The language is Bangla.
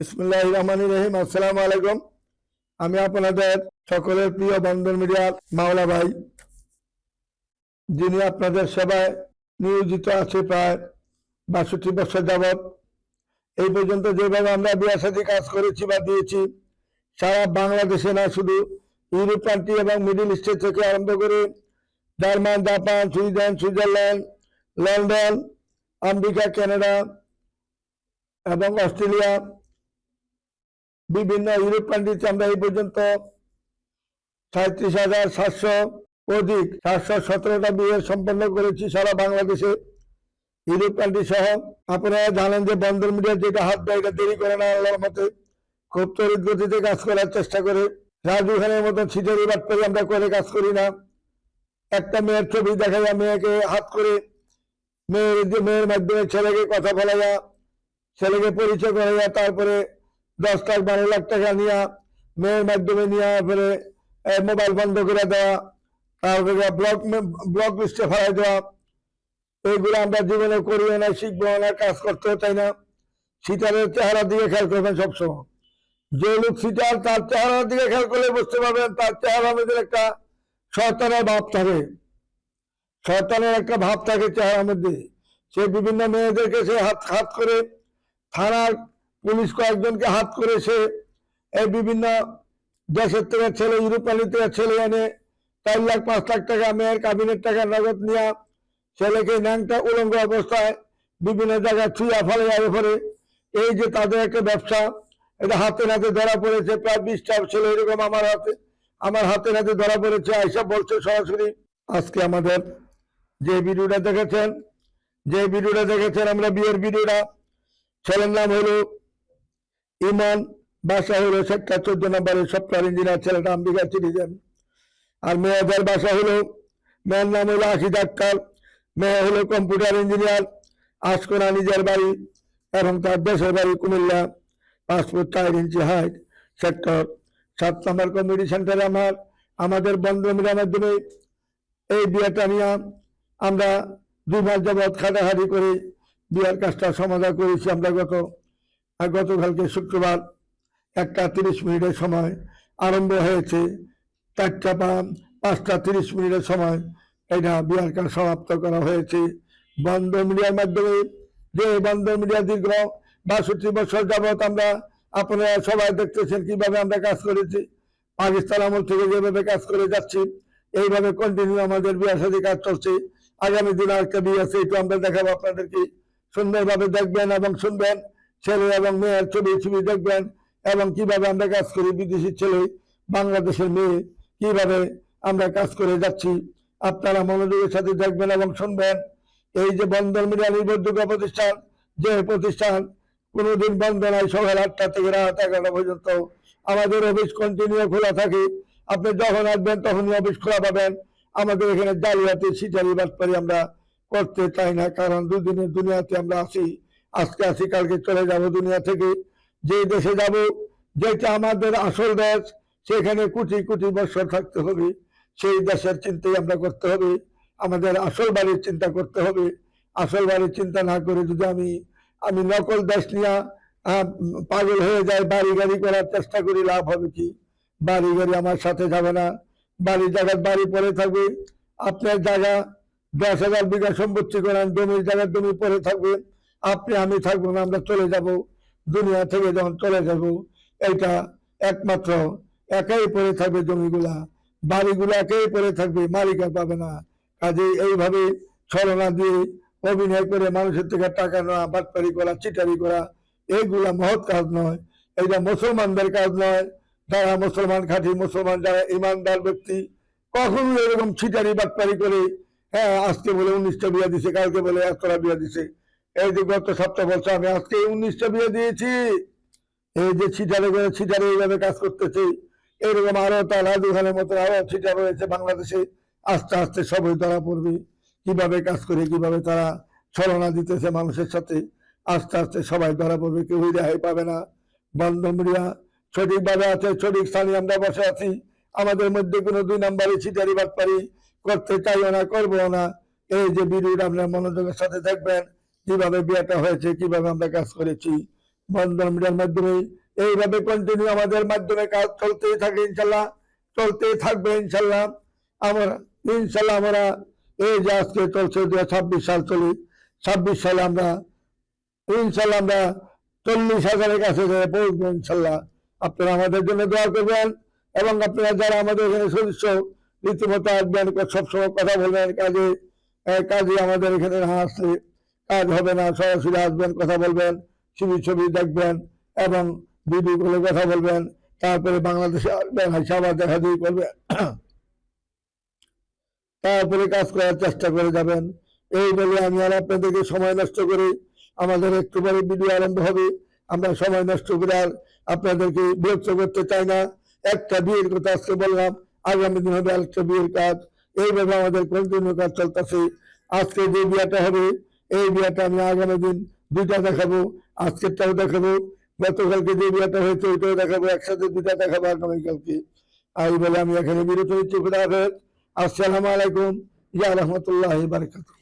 বিসমিল্লাহির রহমানির রহিম। আসসালামু আলাইকুম। আমি আপনাদের সকলের প্রিয় বন্ধন মিডিয়ার মাওলা ভাই, যিনি আপনাদের সেবায় নিয়োজিত আছে প্রায় ৬২ বছর যাবৎ। এই পর্যন্ত যেভাবে আমরা বিয়ে শাদী কাজ করেছি বা দিয়েছি, সারা বাংলাদেশে না, শুধু ইউরোপ কান্ট্রি এবং মিডল ইস্ট থেকে আরম্ভ করে German, Japan, Sweden, Switzerland, London, America, Canada এবং অস্ট্রেলিয়া, বিভিন্ন ইউরোপ কান্ট্রিতে আমরা এই পর্যন্ত ৩৭,৭০০ অধিক ৭১৭টা বিয়ে সম্পন্ন করেছি সারা বাংলাদেশে, ইউরোপ কান্ট্রি সহ। আপনারা জানেন যে বন্ধন মিডিয়ার যেটা হাত দেয় এটা দেরি করে না, আল্লাহর মতে খুব তড়িৎ গতিতে কাজ করার চেষ্টা করে। রাজু খানের মতো ছিটারি বাটপারি আমরা করে কাজ করি না। একটা মেয়ের ছবি দেখা যায়, মেয়েকে হাত করে মেয়ের মাধ্যমে ছেলেকে কথা বলা যায়, ছেলেকে পরিচয় করা যায়, তারপরে 10 লাখ 12 লাখ টাকা নিয়ে মেয়ের মাধ্যমে নিয়ে ফেলে মোবাইল বন্ধ করে দেওয়া, তারপরে ব্লক লিস্টে ফেলাই দেওয়া। এইগুলো আমরা জীবনে করিও না, শিখবো না, কাজ করতেও চাই না। সিটারের চেহারা দিকে খেয়াল করবেন সবসময়। যে লোক সিটার, তার চেহারার দিকে খেয়াল করলে বুঝতে পারবেন তার চেহারা মধ্যে একটা শয়তানের ভাব থাকে, শয়তানের একটা ভাব থাকে চেহারার মধ্যে। সে বিভিন্ন মেয়েদেরকে সে হাত করে, থানার পুলিশ কয়েকজনকে হাত করে সে এই বিভিন্ন দেশের থেকে ছেলে, ইউরোপালি থেকে ছেলে এনে 4 লাখ 5 লাখ টাকা মেয়ের কাবিনের টাকা নগদ নিয়ে ছেলেকে ন্যাংটা উলঙ্গ অবস্থায় বিভিন্ন জায়গায় ছুঁয়া ফলে আগে পরে। এই যে তাদের একটা ব্যবসা, এটা হাতে নাতে ধরা পড়েছে। প্রায় 20টা ছেলে এরকম আমার হাতে নাতে ধরা পড়েছে। এইসব বলছে সরাসরি। আজকে আমাদের যে ভিডিওটা দেখেছেন আমরা বিয়ের ভিডিওটা, ছেলের নাম হলো ইমান, বাসা হলো সেক্টর 14 নম্বরের সফটওয়্যার ইঞ্জিনিয়ার, ছেলেটা আমেরিকা সিটিজেন। আর মেয়েদের বাসা হলো, মেয়ের নাম হলো আশিদ আক্তার, মেয়ে হলো কম্পিউটার ইঞ্জিনিয়ার, আশকোনা নিজের বাড়ি এবং তার দেশের বাড়ি কুমিল্লা, পাসপোর্ট 4 ইঞ্চি হাইট, সেক্টর 7 নম্বর কমিউনিটি সেন্টারে। আমাদের বন্ধন মিডিয়ার মাধ্যমে এই বিয়েটা নিয়ে আমরা 2 মাস যাবৎ খাটাখাটি করে বিয়ের কাজটা সমাধান করেছি। আমরা গতকালকে শুক্রবার 1টা 30 মিনিটের সময় আরম্ভ হয়েছে, 4টা বা 5টা 30 মিনিটের সময় এটা বিয়ের কাজ সমাপ্ত করা হয়েছে বন্ধন মিডিয়ার মাধ্যমে। যে বন্ধন মিডিয়া দীর্ঘ 62 বছর যাবৎ আমরা, আপনারা সবাই দেখতেছেন কিভাবে আমরা কাজ করেছি। পাকিস্তান আমল থেকে যেভাবে কাজ করে যাচ্ছি, এইভাবে কন্টিনিউ আমাদের বিয়ের সাথে কাজ চলছে। আগামী দিনে আরেকটা বিয়ে আছে, একটু আমরা দেখাবো আপনাদেরকে। সুন্দরভাবে দেখবেন এবং শুনবেন, ছেলে এবং মেয়ের ছবি দেখবেন এবং কিভাবে আমরা কাজ করি। বিদেশি ছেলে, বাংলাদেশের মেয়ে, কিভাবে আমরা কাজ করে যাচ্ছি, আপনারা মনোযোগের সাথে দেখবেন এবং শুনবেন। এই যে বন্ধন মিডিয়া নির্ভরযোগ্য প্রতিষ্ঠান, যে প্রতিষ্ঠান কোনোদিন বন্ধ নাই, সকাল 8টা থেকে রাত 11টা পর্যন্ত আমাদের অফিস কন্টিনিউ খোলা থাকে। আপনি যখন আসবেন তখনই অফিস খোলা পাবেন। আমাদের এখানে জালিয়াতি, সিটারি, বাটপারি আমরা করতে চাই না, কারণ দুদিনের দুনিয়াতে আমরা আসি। আজকে আসি, কালকে চলে যাব দুনিয়া থেকে। যে দেশে যাব, যেটা আমাদের আসল দেশ, সেখানে কোটি কোটি বছর থাকতে হবে। সেই দেশের চিন্তাই আমরা করতে হবে, আমাদের আসল বাড়ির চিন্তা করতে হবে। আসল বাড়ির চিন্তা না করে যদি আমি নকল দেশ নিয়ে পাগল হয়ে যাই, বাড়ি গাড়ি করার চেষ্টা করি, লাভ হবে কি? বাড়ি গাড়ি আমার সাথে যাবে না। বাড়ি জায়গার বাড়ি পরে থাকবে। আপনার জায়গা 10,000 বিঘা সম্পত্তি করেন, জমির জায়গার জমি পরে থাকবে, আমি থাকবো না, আমরা চলে যাব দুনিয়া থেকে। যখন চলে যাব, এইটা একমাত্র একাই পড়ে থাকবে, জমিগুলা বাড়িগুলো একাই পড়ে থাকবে, মালিক আর পাবে না। কাজে এইভাবে ছলনা দিয়ে অভিনয় করে মানুষের থেকে টাকা নেওয়া, বাটপারি করা, চিটারি করা, এইগুলা মহৎ কাজ নয়। এইটা মুসলমানদের কাজ নয়। যারা মুসলমান, খাঁটি মুসলমান, যারা ইমানদার ব্যক্তি, কখনো এরকম চিটারি বাটপারি করে, হ্যাঁ আজকে বলে 19টা বিয়ে দিছে, কালকে বলে 100টা বিয়ে দিছে। এই যে গত সপ্তাহ বলছে আমি আজকে 19টা বিয়ে দিয়েছি। এই যে ছিটারে এইভাবে কাজ করতেছে, এরকম আরো তার রাজু খানের মতো আরো ছিটা রয়েছে বাংলাদেশে। আস্তে আস্তে সবই ধরা পড়বে, কিভাবে কাজ করে, কিভাবে তারা ছলনা দিতেছে মানুষের সাথে। আস্তে আস্তে সবাই ধরা পড়বে, কেউই রেহাই পাবে না। বন্ধন মিডিয়া সঠিকভাবে আছে, সঠিক স্থানে আমরা বসে আছি। আমাদের মধ্যে কোনো 2 নাম্বারে ছিটারি বাটপারি করতে চাইও না, করবো না। এই যে ভিডিওটা আপনার মনোযোগের সাথে দেখবেন, কিভাবে বিয়েটা হয়েছে, কিভাবে আমরা কাজ করেছি, বন্ধন মিডিয়ার মাধ্যমে এইভাবে কন্টিনিউ আমাদের মাধ্যমে কাজ চলতেই থাকে ইনশাল্লাহ, চলতেই থাকবে ইনশাল্লাহ। আমরা ইনশাল্লাহ আমরা এই যে আজকে চলছে 2026 সাল চলি, 26 সালে আমরা ইনশাল্লাহ আমরা 40,000-এর কাছে পৌঁছবো ইনশাল্লাহ। আপনারা আমাদের জন্য দোয়া করবেন এবং আপনারা যারা আমাদের এখানে সদস্য রীতিমতো আসবেন, সবসময় কথা বলবেন, কাজে আমাদের এখানে না আসলে কাজ হবে না, সরাসরি আসবেন, কথা বলবেন, ছবি দেখবেন এবং ভিডিও কলে কথা বলবেন, তারপরে বাংলাদেশে আসবেন, আবার দেখা দেখি করবেন, তারপরে কাজ করার চেষ্টা করে যাবেন। এই বলে আমি আর আপনাদেরকে সময় নষ্ট করি, আমাদের একটু পরে ভিডিও আরম্ভ হবে, আমরা সময় নষ্ট করে আর আপনাদেরকে বিরক্ত করতে চাই না। একটা বিয়ের কথা আজকে বললাম, আগামী দিন হবে আরেকটা বিয়ের কাজ, এইভাবে আমাদের কন্টিনিউ কাজ চলতেছে। আজকে যে বিয়েটা হবে এই বিয়েটা আমি আগামী দিন 2টা দেখাবো, আজকেরটাও দেখাবো, গতকালকে যে বিয়েটা হয়েছে ওইটাও দেখাবো, একসাথে 2টা দেখাবো আগামীকালকে। এই বলে আমি এখানে বিরত নিচ্ছি। খুদা হাফেজ। আসসালামু আলাইকুম ওয়া রাহমাতুল্লাহি ওয়া বারাকাতুহু।